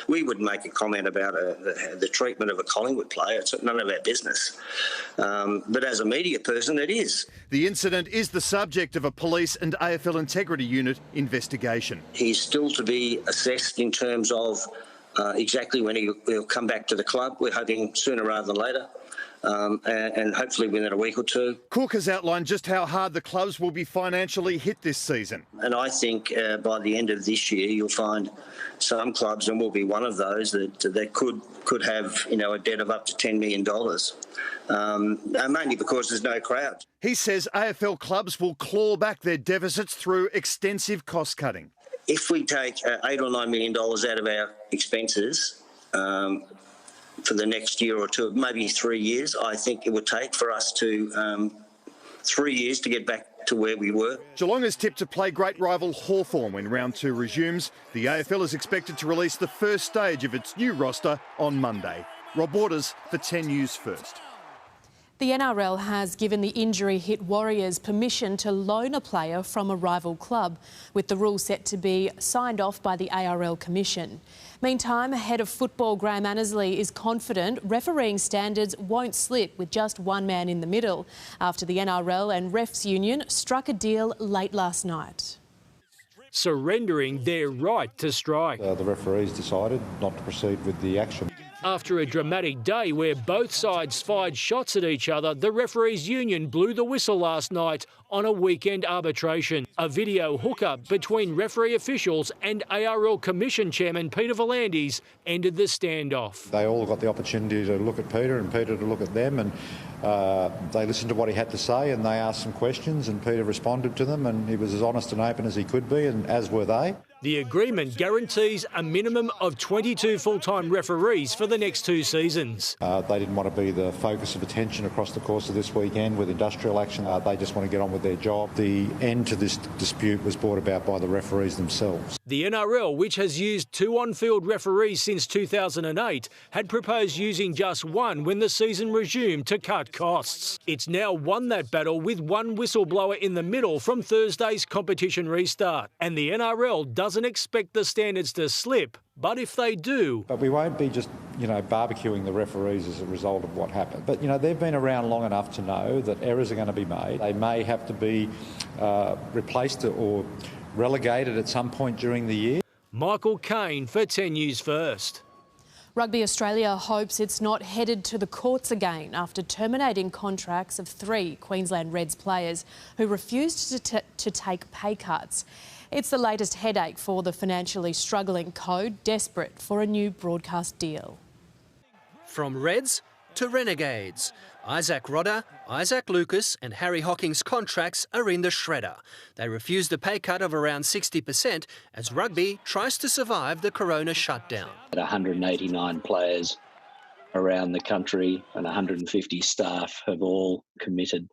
We wouldn't make a comment about the treatment of a Collingwood player. It's none of our business. But as a media person, it is. The incident is the subject of a police and AFL integrity unit investigation. He's still to be assessed in terms of exactly when he'll come back to the club. We're hoping sooner rather than later. And hopefully within a week or two. Cook has outlined just how hard the clubs will be financially hit this season. And I think by the end of this year, you'll find some clubs, and we'll be one of those, that could have, you know, a debt of up to $10 million, mainly because there's no crowd. He says AFL clubs will claw back their deficits through extensive cost cutting. If we take $8 or $9 million out of our expenses, for the next year or two, maybe 3 years, I think it would take for us to 3 years to get back to where we were. Geelong is tipped to play great rival Hawthorn when round 2 resumes. The AFL is expected to release the first stage of its new roster on Monday. Rob Waters for 10 News First. The NRL has given the injury-hit Warriors permission to loan a player from a rival club, with the rule set to be signed off by the ARL Commission. Meantime, Head of Football Graham Annesley is confident refereeing standards won't slip with just one man in the middle, after the NRL and Refs Union struck a deal late last night. Surrendering their right to strike. The referees decided not to proceed with the action. After a dramatic day where both sides fired shots at each other, the referees' union blew the whistle last night on a weekend arbitration. A video hookup between referee officials and ARL Commission Chairman Peter V'landys ended the standoff. They all got the opportunity to look at Peter and Peter to look at them, and they listened to what he had to say and they asked some questions and Peter responded to them, and he was as honest and open as he could be, and as were they. The agreement guarantees a minimum of 22 full-time referees for the next 2 seasons. They didn't want to be the focus of attention across the course of this weekend with industrial action. They just want to get on with their job. The end to this dispute was brought about by the referees themselves. The NRL, which has used 2 on-field referees since 2008, had proposed using just 1 when the season resumed to cut costs. It's now won that battle with 1 whistleblower in the middle from Thursday's competition restart. And the NRL doesn't expect the standards to slip, but if they do... But we won't be just, barbecuing the referees as a result of what happened. But, they've been around long enough to know that errors are going to be made. They may have to be replaced or relegated at some point during the year. Michael Caine for 10 News First. Rugby Australia hopes it's not headed to the courts again after terminating contracts of 3 Queensland Reds players who refused to take pay cuts. It's the latest headache for the financially struggling code, desperate for a new broadcast deal. From Reds to Renegades, Isaac Rodder, Isaac Lucas and Harry Hocking's contracts are in the shredder. They refused a pay cut of around 60% as rugby tries to survive the corona shutdown. 189 players around the country and 150 staff have all committed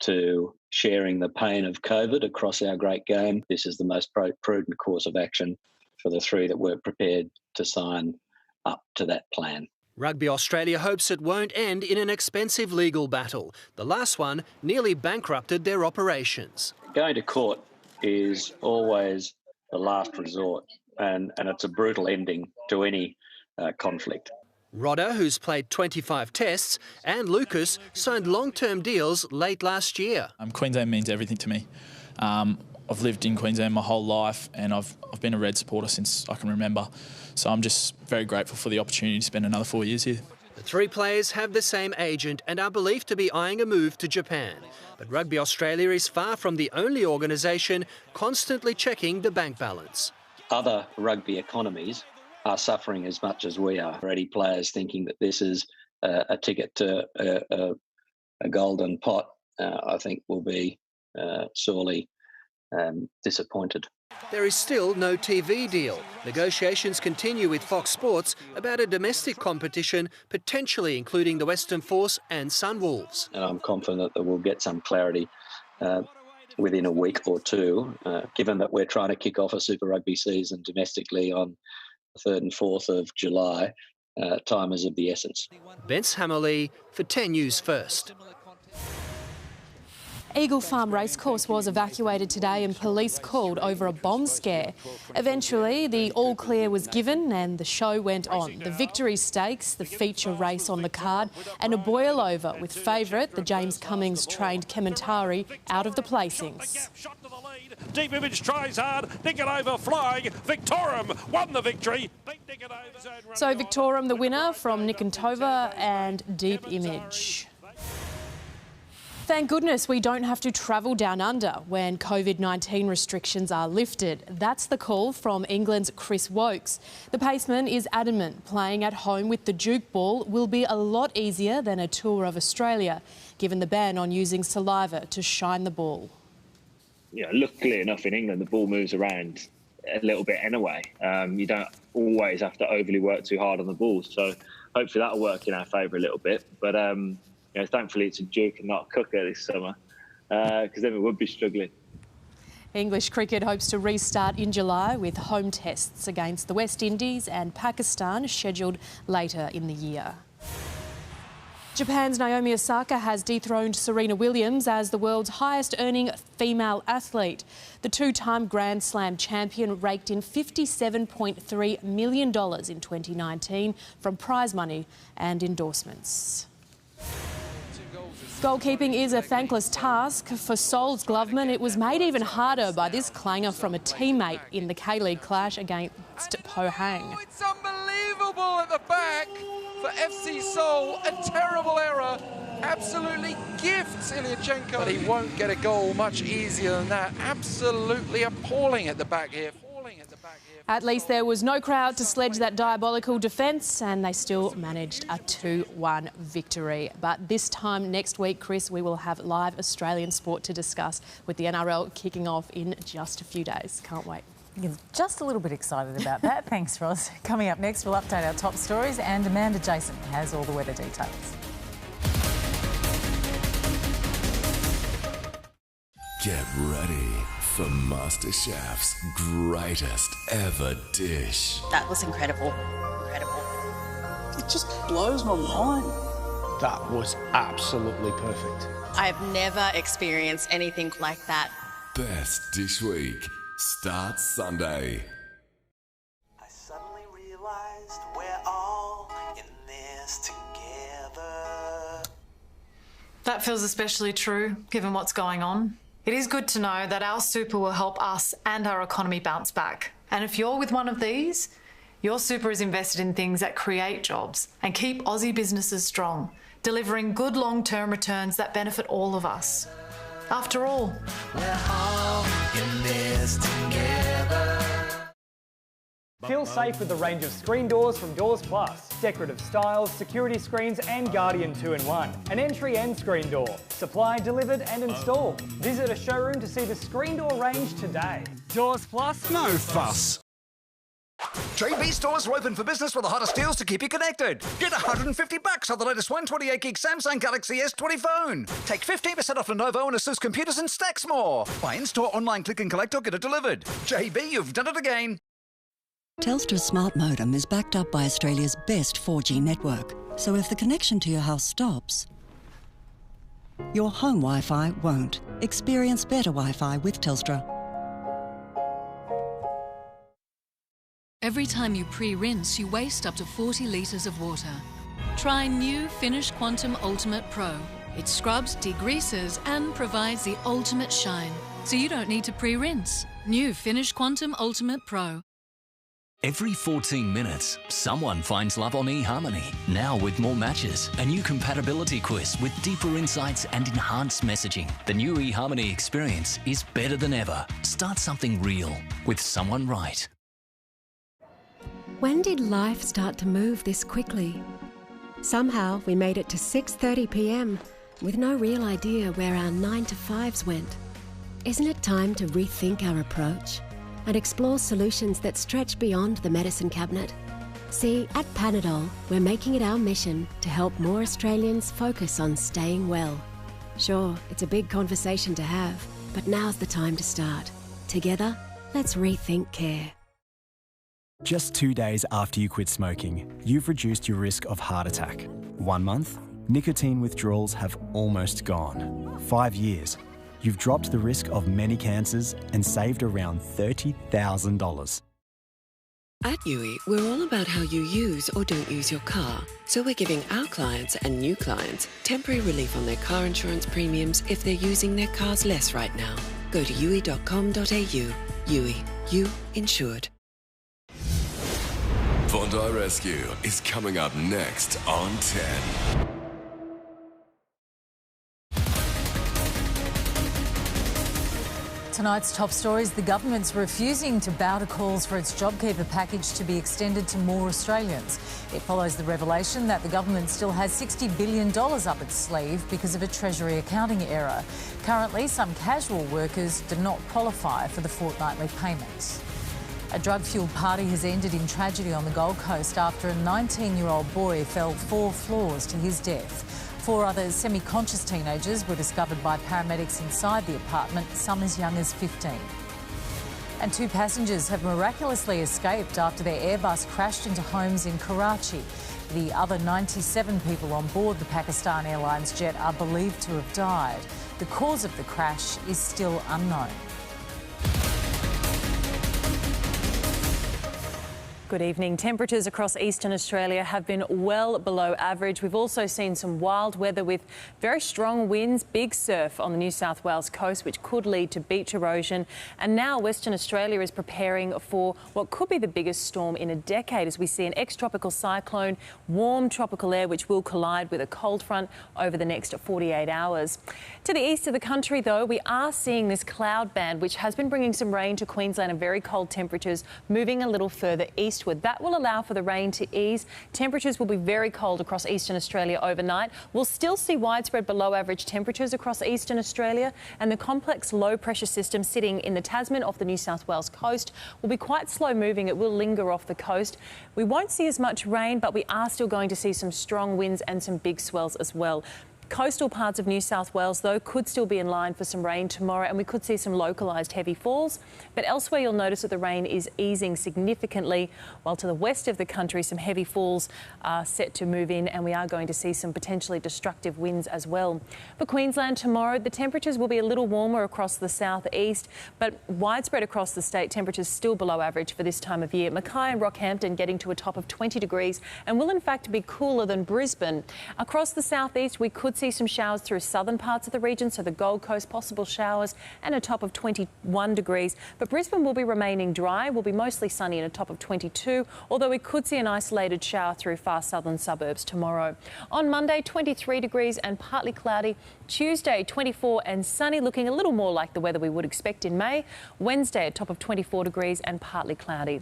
to sharing the pain of COVID across our great game. This is the most prudent course of action for the 3 that were prepared to sign up to that plan. Rugby Australia hopes it won't end in an expensive legal battle. The last one nearly bankrupted their operations. Going to court is always the last resort, and it's a brutal ending to any conflict. Rodder, who's played 25 tests, and Lucas signed long-term deals late last year. Queensland means everything to me. I've lived in Queensland my whole life and I've been a Red supporter since I can remember. So I'm just very grateful for the opportunity to spend another 4 years here. The The three players have the same agent and are believed to be eyeing a move to Japan. But Rugby Australia is far from the only organisation constantly checking the bank balance. Other rugby economies are suffering as much as we are. Already players thinking that this is a ticket to a golden pot, I think will be sorely disappointed. There is still no TV deal. Negotiations continue with Fox Sports about a domestic competition, potentially including the Western Force and Sunwolves. And I'm confident that we'll get some clarity within a week or two, given that we're trying to kick off a Super Rugby season domestically on the 3rd and 4th of July. Time is of the essence. Bence Hammerley for 10 News First. Eagle Farm Racecourse was evacuated today and police called over a bomb scare. Eventually, the all clear was given and the show went on. The Victory Stakes, the feature race on the card, and a boil over with favourite, the James Cummings-trained Kementari, out of the placings. Deep Image tries hard, Nick it over flying, Victorum won the victory. So Victorum the winner from Nikantova and Deep Image. Thank goodness we don't have to travel down under when COVID-19 restrictions are lifted. That's the call from England's Chris Wokes. The paceman is adamant playing at home with the Duke ball will be a lot easier than a tour of Australia, given the ban on using saliva to shine the ball. Yeah, luckily enough in England, the ball moves around a little bit anyway. You don't always have to overly work too hard on the ball. So hopefully that'll work in our favour a little bit. But thankfully it's a Duke and not a cooker this summer, because then we would be struggling. English cricket hopes to restart in July with home tests against the West Indies and Pakistan scheduled later in the year. Japan's Naomi Osaka has dethroned Serena Williams as the world's highest-earning female athlete. The two-time Grand Slam champion raked in $57.3 million in 2019 from prize money and endorsements. Goalkeeping is a thankless task. For Seoul's Gloveman, it was made even harder by this clanger from a teammate in the K-League clash against Pohang. It's unbelievable at the back for FC Seoul. A terrible error. Absolutely gifts Ilyachenko. But he won't get a goal much easier than that. Absolutely appalling at the back here. At least there was no crowd to sledge that diabolical defence and they still managed a 2-1 victory. But this time next week, Chris, we will have live Australian sport to discuss with the NRL kicking off in just a few days. Can't wait. You're just a little bit excited about that. Thanks, Roz. Coming up next, we'll update our top stories and Amanda Jason has all the weather details. Get ready for MasterChef's greatest ever dish. That was incredible. Incredible. It just blows my mind. That was absolutely perfect. I've never experienced anything like that. Best Dish Week starts Sunday. I suddenly realized we're all in this together. That feels especially true given what's going on. It is good to know that our super will help us and our economy bounce back. And if you're with one of these, your super is invested in things that create jobs and keep Aussie businesses strong, delivering good long-term returns that benefit all of us. After all, we're all in this together. Feel safe with the range of screen doors from Doors Plus. Decorative styles, security screens and Guardian 2-in-1. An entry and screen door. Supply, delivered and installed. Visit a showroom to see the screen door range today. Doors Plus. No fuss. JB stores are open for business with the hottest deals to keep you connected. Get $150 on the latest 128GB Samsung Galaxy S20 phone. Take 15% off Lenovo and Asus computers and stacks more. Buy in-store, online, click and collect or get it delivered. JB, you've done it again. Telstra's smart modem is backed up by Australia's best 4G network. So if the connection to your house stops, your home Wi-Fi won't. Experience better Wi-Fi with Telstra. Every time you pre-rinse, you waste up to 40 litres of water. Try new Finish Quantum Ultimate Pro. It scrubs, degreases and provides the ultimate shine, so you don't need to pre-rinse. New Finish Quantum Ultimate Pro. Every 14 minutes, someone finds love on eHarmony. Now with more matches, a new compatibility quiz with deeper insights and enhanced messaging. The new eHarmony experience is better than ever. Start something real with someone right. When did life start to move this quickly? Somehow we made it to 6:30 p.m. with no real idea where our 9-to-5s went. Isn't it time to rethink our approach and explore solutions that stretch beyond the medicine cabinet? See, at Panadol, we're making it our mission to help more Australians focus on staying well. Sure, it's a big conversation to have, but now's the time to start. Together, let's rethink care. Just 2 days after you quit smoking, you've reduced your risk of heart attack. 1 month, nicotine withdrawals have almost gone. 5 years, you've dropped the risk of many cancers and saved around $30,000. At Yui, we're all about how you use or don't use your car. So we're giving our clients and new clients temporary relief on their car insurance premiums if they're using their cars less right now. Go to yui.com.au. Yui, you insured. Bondi Rescue is coming up next on 10. Tonight's top stories: the government's refusing to bow to calls for its JobKeeper package to be extended to more Australians. It follows the revelation that the government still has $60 billion up its sleeve because of a Treasury accounting error. Currently, some casual workers do not qualify for the fortnightly payments. A drug-fuelled party has ended in tragedy on the Gold Coast after a 19-year-old boy fell 4 floors to his death. 4 other semi-conscious teenagers were discovered by paramedics inside the apartment, some as young as 15. And 2 passengers have miraculously escaped after their Airbus crashed into homes in Karachi. The other 97 people on board the Pakistan Airlines jet are believed to have died. The cause of the crash is still unknown. Good evening. Temperatures across eastern Australia have been well below average. We've also seen some wild weather with very strong winds, big surf on the New South Wales coast, which could lead to beach erosion. And now Western Australia is preparing for what could be the biggest storm in a decade as we see an ex-tropical cyclone, warm tropical air, which will collide with a cold front over the next 48 hours. To the east of the country, though, we are seeing this cloud band, which has been bringing some rain to Queensland and very cold temperatures, moving a little further east. That will allow for the rain to ease. Temperatures will be very cold across eastern Australia overnight. We'll still see widespread below average temperatures across eastern Australia, and the complex low pressure system sitting in the Tasman off the New South Wales coast will be quite slow moving. It will linger off the coast. We won't see as much rain, but we are still going to see some strong winds and some big swells as well. Coastal parts of New South Wales, though, could still be in line for some rain tomorrow, and we could see some localised heavy falls. But elsewhere, you'll notice that the rain is easing significantly, while to the west of the country, some heavy falls are set to move in, and we are going to see some potentially destructive winds as well. For Queensland tomorrow, the temperatures will be a little warmer across the southeast, but widespread across the state, temperatures still below average for this time of year. Mackay and Rockhampton getting to a top of 20 degrees and will in fact be cooler than Brisbane. Across the southeast, we could see some showers through southern parts of the region, so the Gold Coast, possible showers and a top of 21 degrees. But Brisbane will be remaining dry, will be mostly sunny and a top of 22, although we could see an isolated shower through far southern suburbs tomorrow. On Monday, 23 degrees and partly cloudy. Tuesday, 24 and sunny, looking a little more like the weather we would expect in May. Wednesday, a top of 24 degrees and partly cloudy.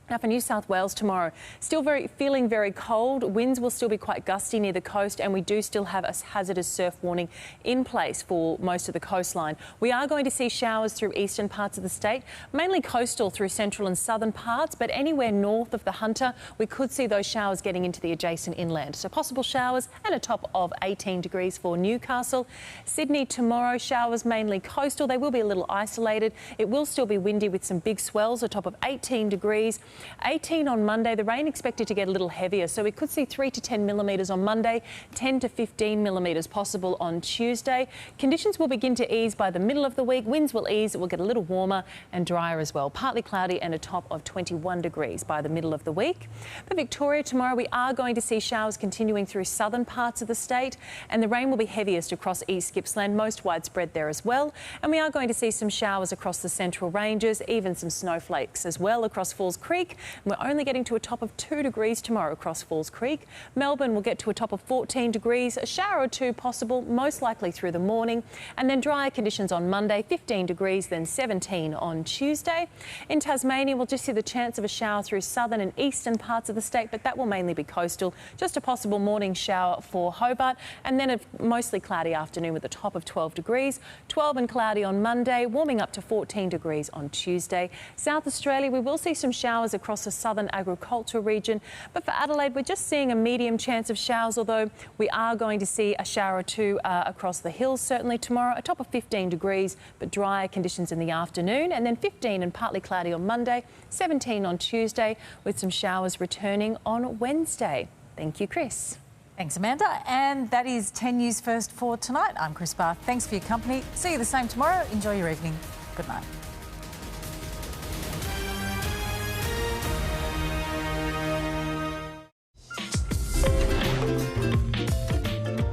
Now for New South Wales tomorrow, still feeling very cold. Winds will still be quite gusty near the coast, and we do still have a hazardous surf warning in place for most of the coastline. We are going to see showers through eastern parts of the state, mainly coastal through central and southern parts, but anywhere north of the Hunter, we could see those showers getting into the adjacent inland. So possible showers and a top of 18 degrees for Newcastle. Sydney tomorrow, showers mainly coastal. They will be a little isolated. It will still be windy with some big swells, a top of 18 degrees. 18 on Monday, the rain expected to get a little heavier, so we could see 3 to 10 millimetres on Monday, 10 to 15 millimetres possible on Tuesday. Conditions will begin to ease by the middle of the week. Winds will ease, it will get a little warmer and drier as well. Partly cloudy and a top of 21 degrees by the middle of the week. For Victoria tomorrow, we are going to see showers continuing through southern parts of the state, and the rain will be heaviest across East Gippsland, most widespread there as well. And we are going to see some showers across the central ranges, even some snowflakes as well across Falls Creek Creek. We're only getting to a top of 2 degrees tomorrow across Falls Creek. Melbourne will get to a top of 14 degrees, a shower or two possible, most likely through the morning, and then drier conditions on Monday, 15 degrees, then 17 on Tuesday. In Tasmania, we'll just see the chance of a shower through southern and eastern parts of the state, but that will mainly be coastal. Just a possible morning shower for Hobart, and then a mostly cloudy afternoon with a top of 12 degrees. 12 and cloudy on Monday, warming up to 14 degrees on Tuesday. South Australia, we will see some showers across the southern agricultural region, but for Adelaide, we're just seeing a medium chance of showers, although we are going to see a shower or two across the hills certainly tomorrow. A top of 15 degrees, but drier conditions in the afternoon, and then 15 and partly cloudy on Monday, 17 on Tuesday, with some showers returning on Wednesday. Thank you, Chris. Thanks, Amanda. And that is 10 News First for tonight. I'm Chris Barth. Thanks for your company. See you the same tomorrow. Enjoy your evening. Good night.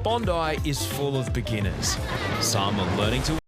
Bondi is full of beginners. Some are learning to